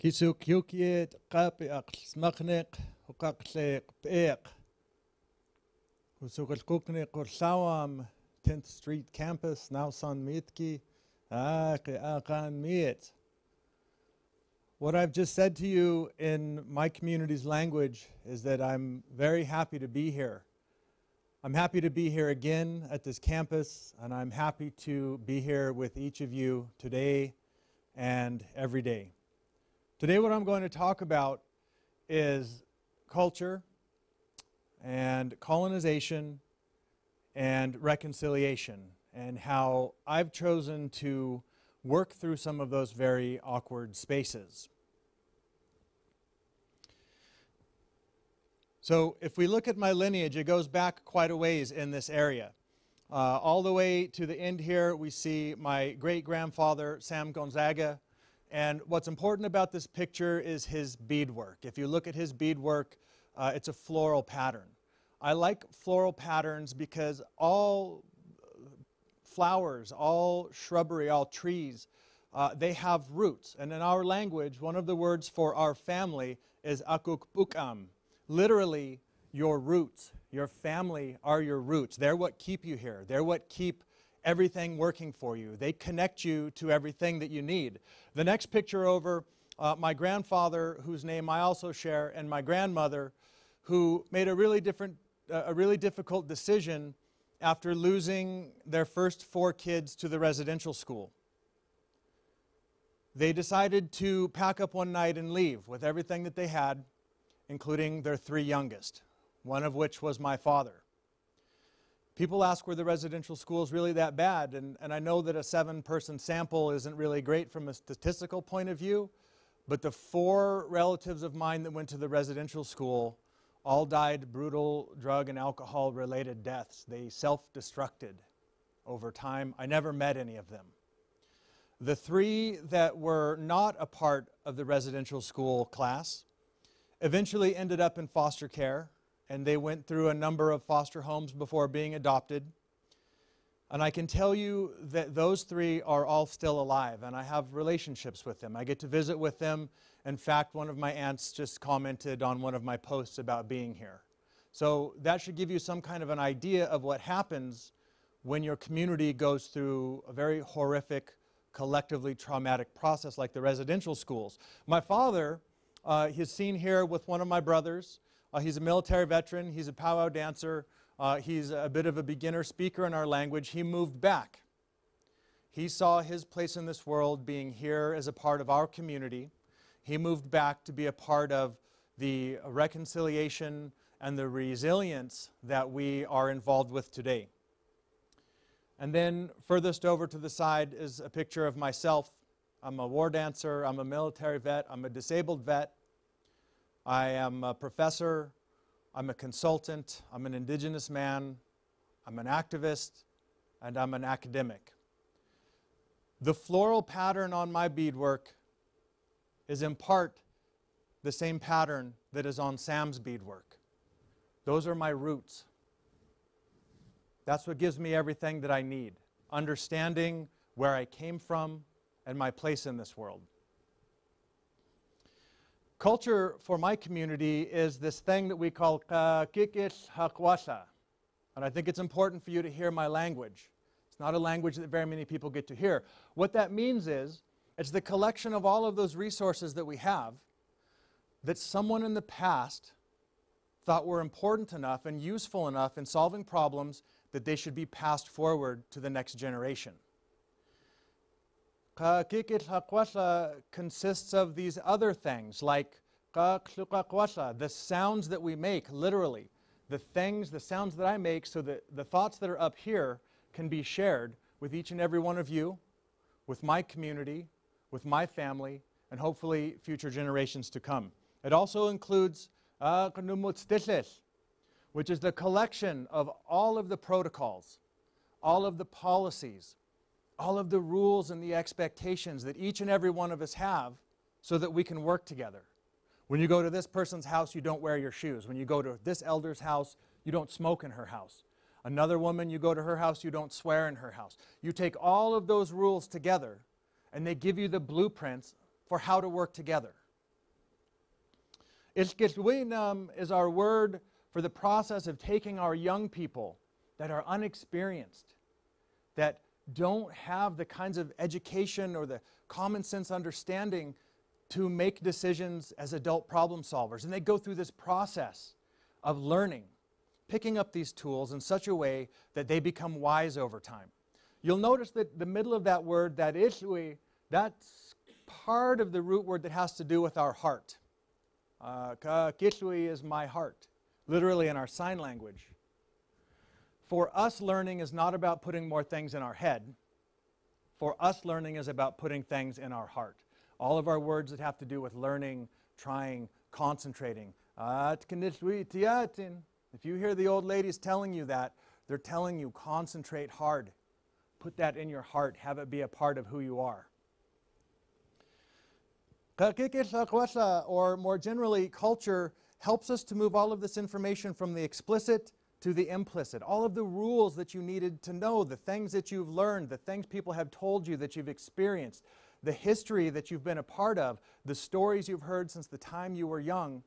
Kisukyukiet qapi aql smaqniq uqaqliq p'iq usuqalkukniq urlawam 10th Street campus now San Mitki aqan miet. What I've just said to you in my community's language is that I'm very happy to be here. I'm happy to be here again at this campus, and I'm happy to be here with each of you today and every day. Today what I'm going to talk about is culture and colonization and reconciliation, and how I've chosen to work through some of those very awkward spaces. So if we look at my lineage, it goes back quite a ways in this area. All the way to the end here, we see my great-grandfather, Sam Gonzaga. And what's important about this picture is his beadwork. If you look at his beadwork, it's a floral pattern. I like floral patterns because all flowers, all shrubbery, all trees, they have roots. And in our language, one of the words for our family is akukpukam. Literally, your roots. Your family are your roots. They're what keep you here. They're what keep everything working for you. They connect you to everything that you need. The next picture over, my grandfather, whose name I also share, and my grandmother, who made a really difficult decision after losing their first 4 kids to the residential school. They decided to pack up one night and leave with everything that they had, including their 3 youngest, one of which was my father. People ask, were the residential schools really that bad? And I know that a 7-person sample isn't really great from a statistical point of view, but the 4 relatives of mine that went to the residential school all died brutal drug and alcohol related deaths. They self-destructed over time. I never met any of them. The 3 that were not a part of the residential school class eventually ended up in foster care, and they went through a number of foster homes before being adopted. And I can tell you that those 3 are all still alive, and I have relationships with them. I get to visit with them. In fact, one of my aunts just commented on one of my posts about being here. So that should give you some kind of an idea of what happens when your community goes through a very horrific, collectively traumatic process like the residential schools. My father, he's seen here with one of my brothers. He's a military veteran. He's a powwow dancer. He's a bit of a beginner speaker in our language. He moved back. He saw his place in this world being here as a part of our community. He moved back to be a part of the reconciliation and the resilience that we are involved with today. And then furthest over to the side is a picture of myself. I'm a war dancer. I'm a military vet. I'm a disabled vet. I am a professor. I'm a consultant. I'm an Indigenous man. I'm an activist. And I'm an academic. The floral pattern on my beadwork is in part the same pattern that is on Sam's beadwork. Those are my roots. That's what gives me everything that I need. Understanding where I came from and my place in this world. Culture for my community is this thing that we call kikis hakwasa. And I think it's important for you to hear my language. It's not a language that very many people get to hear. What that means is, it's the collection of all of those resources that we have that someone in the past thought were important enough and useful enough in solving problems that they should be passed forward to the next generation. Kikit hakwasa consists of these other things like the sounds that we make, literally. The sounds that I make, so that the thoughts that are up here can be shared with each and every one of you, with my community, with my family, and hopefully future generations to come. It also includes which is the collection of all of the protocols, all of the policies, all of the rules and the expectations that each and every one of us have so that we can work together. When you go to this person's house, you don't wear your shoes. When you go to this elder's house, you don't smoke in her house. Another woman, you go to her house, you don't swear in her house. You take all of those rules together, and they give you the blueprints for how to work together. Ishkishwinam is our word for the process of taking our young people that are unexperienced, that don't have the kinds of education or the common sense understanding to make decisions as adult problem solvers. And they go through this process of learning, picking up these tools in such a way that they become wise over time. You'll notice that the middle of that word, that ishui, that's part of the root word that has to do with our heart. Ka kishui is my heart, literally in our sign language. For us, learning is not about putting more things in our head. For us, learning is about putting things in our heart. All of our words that have to do with learning, trying, concentrating. If you hear the old ladies telling you that, they're telling you concentrate hard. Put that in your heart. Have it be a part of who you are. Or more generally, culture helps us to move all of this information from the explicit to the implicit. All of the rules that you needed to know, the things that you've learned, the things people have told you that you've experienced, the history that you've been a part of, the stories you've heard since the time you were young,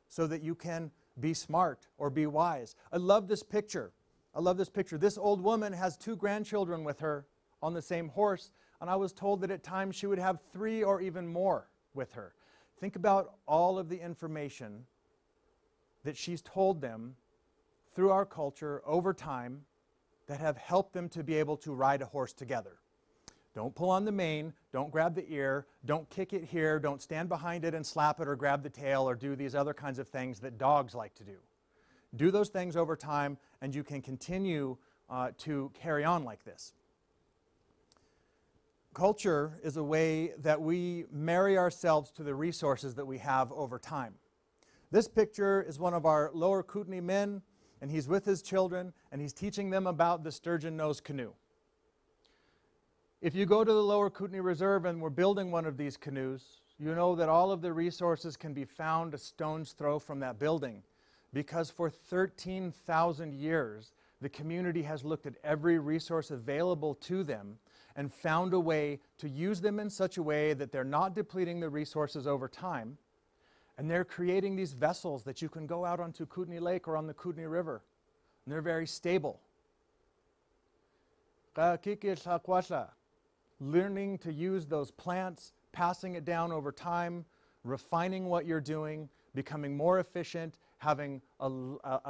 so that you can be smart or be wise. I love this picture. I love this picture. This old woman has 2 grandchildren with her on the same horse, and I was told that at times she would have 3 or even more with her. Think about all of the information that she's told them through our culture over time that have helped them to be able to ride a horse together. Don't pull on the mane, don't grab the ear, don't kick it here, don't stand behind it and slap it or grab the tail or do these other kinds of things that dogs like to do. Do those things over time and you can continue to carry on like this. Culture is a way that we marry ourselves to the resources that we have over time. This picture is one of our Lower Kootenai men, and he's with his children, and he's teaching them about the sturgeon nose canoe. If you go to the Lower Kootenai Reserve and we're building one of these canoes, you know that all of the resources can be found a stone's throw from that building, because for 13,000 years, the community has looked at every resource available to them and found a way to use them in such a way that they're not depleting the resources over time, and they're creating these vessels that you can go out onto Kootenai Lake or on the Kootenai River, and they're very stable. Learning to use those plants, passing it down over time, refining what you're doing, becoming more efficient, having a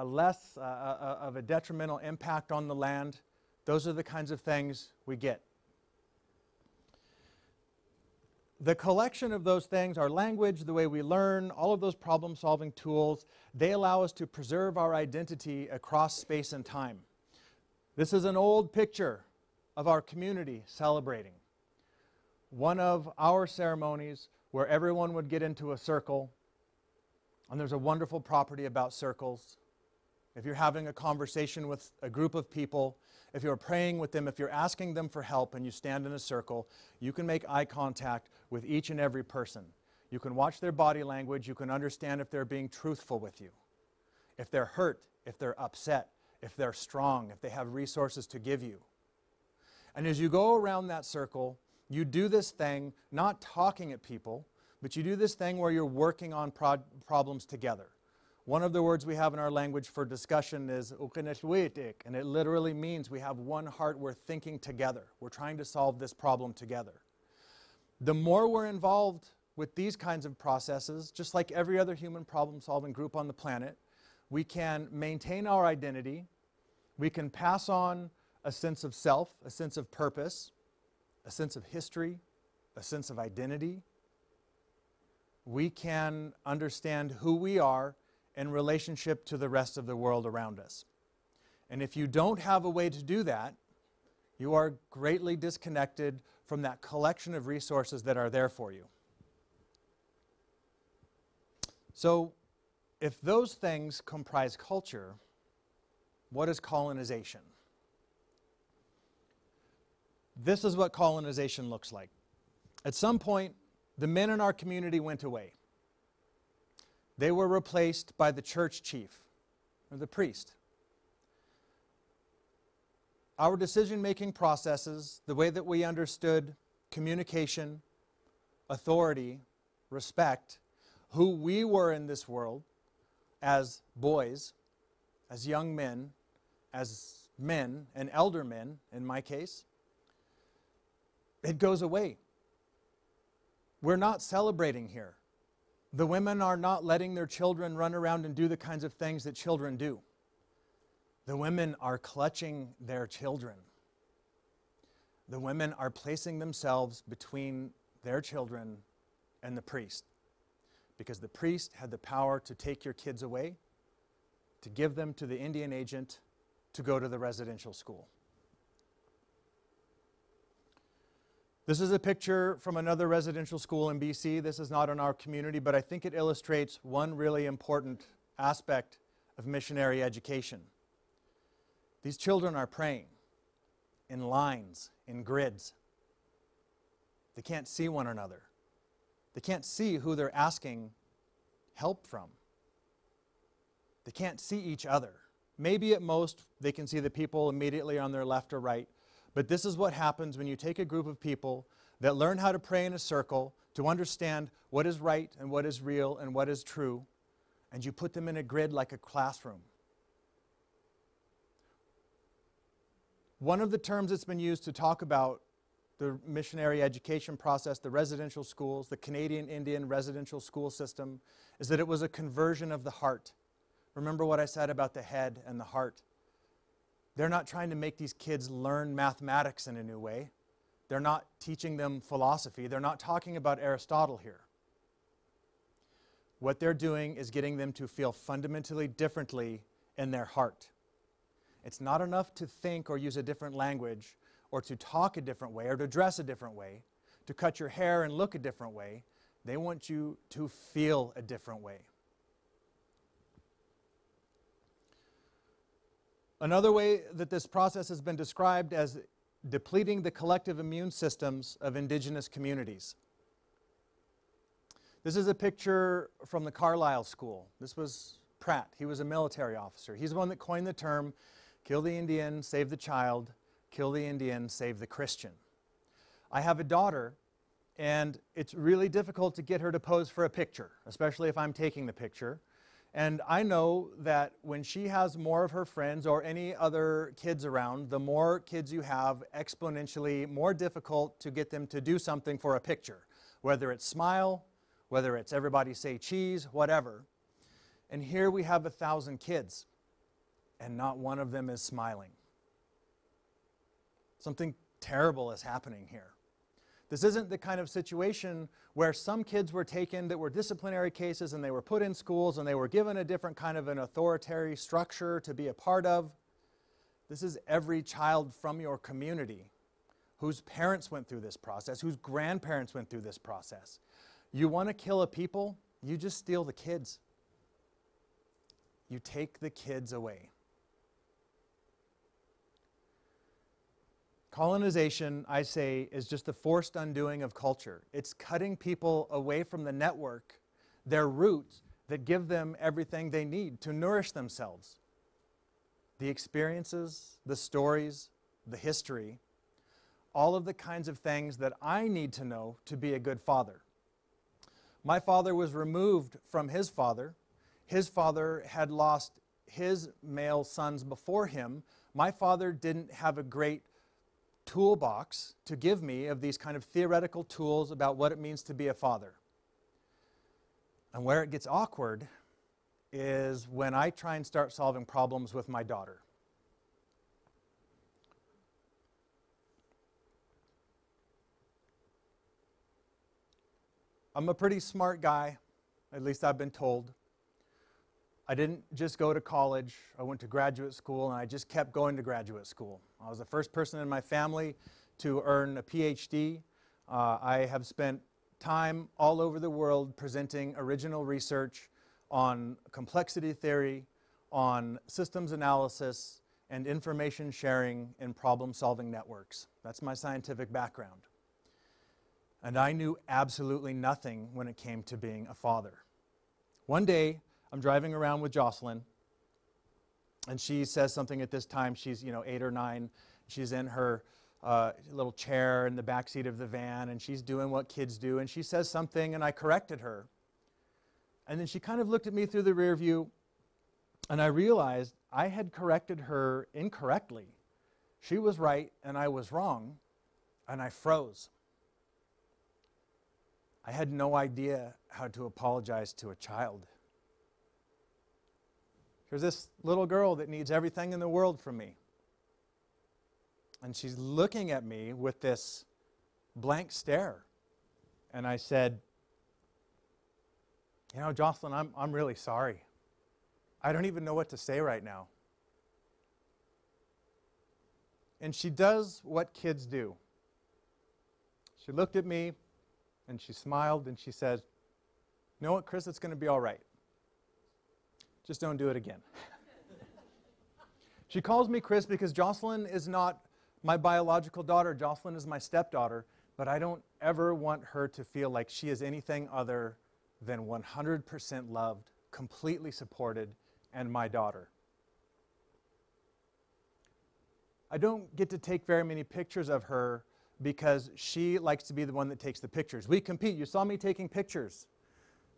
less of a detrimental impact on the land. Those are the kinds of things we get. The collection of those things, our language, the way we learn, all of those problem-solving tools, they allow us to preserve our identity across space and time. This is an old picture of our community celebrating. One of our ceremonies where everyone would get into a circle, and there's a wonderful property about circles. If you're having a conversation with a group of people, if you're praying with them, if you're asking them for help and you stand in a circle, you can make eye contact with each and every person. You can watch their body language. You can understand if they're being truthful with you, if they're hurt, if they're upset, if they're strong, if they have resources to give you. And as you go around that circle, you do this thing, not talking at people, but you do this thing where you're working on problems together. One of the words we have in our language for discussion is ukineshwitik, and it literally means we have one heart, we're thinking together. We're trying to solve this problem together. The more we're involved with these kinds of processes, just like every other human problem-solving group on the planet, we can maintain our identity, we can pass on a sense of self, a sense of purpose, a sense of history, a sense of identity. We can understand who we are in relationship to the rest of the world around us. And if you don't have a way to do that, you are greatly disconnected from that collection of resources that are there for you. So, if those things comprise culture, what is colonization? This is what colonization looks like. At some point, the men in our community went away. They were replaced by the church chief, or the priest. Our decision-making processes, the way that we understood communication, authority, respect, who we were in this world as boys, as young men, as men, and elder men, in my case, it goes away. We're not celebrating here. The women are not letting their children run around and do the kinds of things that children do. The women are clutching their children. The women are placing themselves between their children and the priest, because the priest had the power to take your kids away, to give them to the Indian agent, to go to the residential school. This is a picture from another residential school in BC. This is not in our community, but I think it illustrates one really important aspect of missionary education. These children are praying in lines, in grids. They can't see one another. They can't see who they're asking help from. They can't see each other. Maybe at most they can see the people immediately on their left or right. But this is what happens when you take a group of people that learn how to pray in a circle, to understand what is right and what is real and what is true, and you put them in a grid like a classroom. One of the terms that's been used to talk about the missionary education process, the residential schools, the Canadian Indian residential school system, is that it was a conversion of the heart. Remember what I said about the head and the heart. They're not trying to make these kids learn mathematics in a new way. They're not teaching them philosophy. They're not talking about Aristotle here. What they're doing is getting them to feel fundamentally differently in their heart. It's not enough to think or use a different language, or to talk a different way, or to dress a different way, to cut your hair and look a different way. They want you to feel a different way. Another way that this process has been described as depleting the collective immune systems of Indigenous communities. This is a picture from the Carlisle School. This was Pratt. He was a military officer. He's the one that coined the term, kill the Indian, save the child, kill the Indian, save the Christian. I have a daughter, and it's really difficult to get her to pose for a picture, especially if I'm taking the picture. And I know that when she has more of her friends or any other kids around, the more kids you have, exponentially more difficult to get them to do something for a picture. Whether it's smile, whether it's everybody say cheese, whatever. And here we have 1,000 kids, and not one of them is smiling. Something terrible is happening here. This isn't the kind of situation where some kids were taken that were disciplinary cases and they were put in schools and they were given a different kind of an authoritarian structure to be a part of. This is every child from your community whose parents went through this process, whose grandparents went through this process. You want to kill a people, you just steal the kids. You take the kids away. Colonization, I say, is just the forced undoing of culture. It's cutting people away from the network, their roots that give them everything they need to nourish themselves. The experiences, the stories, the history, all of the kinds of things that I need to know to be a good father. My father was removed from his father. His father had lost his male sons before him. My father didn't have a great toolbox to give me of these kind of theoretical tools about what it means to be a father. And where it gets awkward is when I try and start solving problems with my daughter. I'm a pretty smart guy, at least I've been told. I didn't just go to college. I went to graduate school, and I just kept going to graduate school. I was the first person in my family to earn a PhD. I have spent time all over the world presenting original research on complexity theory, on systems analysis, and information sharing in problem-solving networks. That's my scientific background. And I knew absolutely nothing when it came to being a father. One day, I'm driving around with Jocelyn, and she says something at this time. She's 8 or 9. She's in her little chair in the back seat of the van, and she's doing what kids do, and she says something, and I corrected her. And then she kind of looked at me through the rear view, and I realized I had corrected her incorrectly. She was right, and I was wrong, and I froze. I had no idea how to apologize to a child. There's this little girl that needs everything in the world from me. And she's looking at me with this blank stare. And I said, you know, Jocelyn, I'm really sorry. I don't even know what to say right now. And she does what kids do. She looked at me, and she smiled, and she said, you know what, Chris, it's going to be all right. Just don't do it again. She calls me Chris because Jocelyn is not my biological daughter. Jocelyn is my stepdaughter, but I don't ever want her to feel like she is anything other than 100% loved, completely supported, and my daughter. I don't get to take very many pictures of her because she likes to be the one that takes the pictures. We compete. You saw me taking pictures.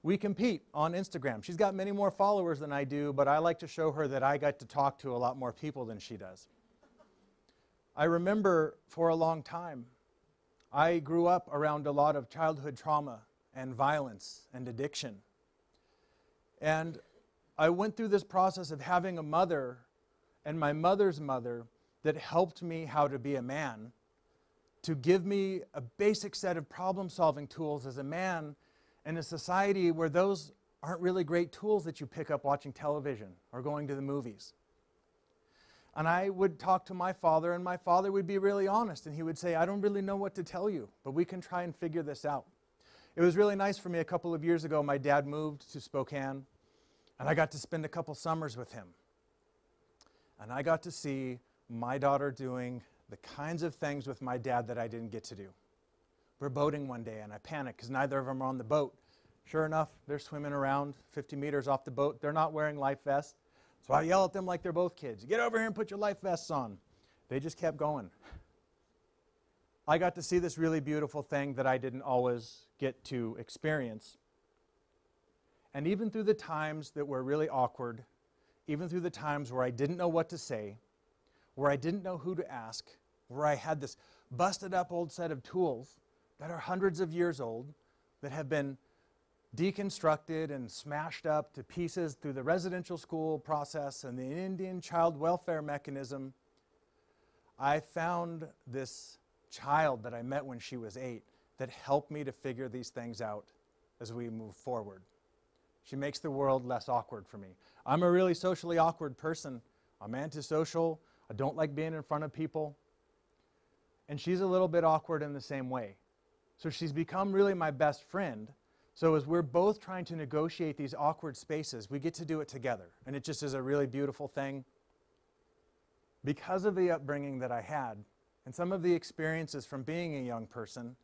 We compete on Instagram. She's got many more followers than I do, but I like to show her that I got to talk to a lot more people than she does. I remember for a long time, I grew up around a lot of childhood trauma and violence and addiction. And I went through this process of having a mother and my mother's mother that helped me how to be a man, to give me a basic set of problem-solving tools as a man in a society where those aren't really great tools that you pick up watching television or going to the movies. And I would talk to my father, and my father would be really honest, and he would say, I don't really know what to tell you, but we can try and figure this out. It was really nice for me a couple of years ago. My dad moved to Spokane, and I got to spend a couple summers with him. And I got to see my daughter doing the kinds of things with my dad that I didn't get to do. We're boating one day, and I panicked because neither of them are on the boat. Sure enough, they're swimming around 50 meters off the boat. They're not wearing life vests. So I yell at them like they're both kids. Get over here and put your life vests on. They just kept going. I got to see this really beautiful thing that I didn't always get to experience. And even through the times that were really awkward, even through the times where I didn't know what to say, where I didn't know who to ask, where I had this busted up old set of tools that are hundreds of years old, that have been deconstructed and smashed up to pieces through the residential school process and the Indian child welfare mechanism, I found this child that I met when she was 8 that helped me to figure these things out as we move forward. She makes the world less awkward for me. I'm a really socially awkward person. I'm antisocial. I don't like being in front of people. And she's a little bit awkward in the same way. So she's become really my best friend. So as we're both trying to negotiate these awkward spaces, we get to do it together. And it just is a really beautiful thing. Because of the upbringing that I had, and some of the experiences from being a young person,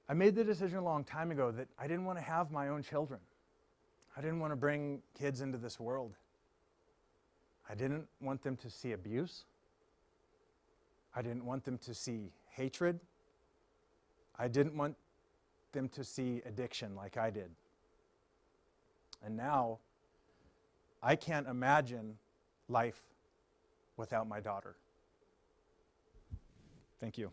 I made the decision a long time ago that I didn't want to have my own children. I didn't want to bring kids into this world. I didn't want them to see abuse. I didn't want them to see hatred. I didn't want them to see addiction like I did. And now, I can't imagine life without my daughter. Thank you.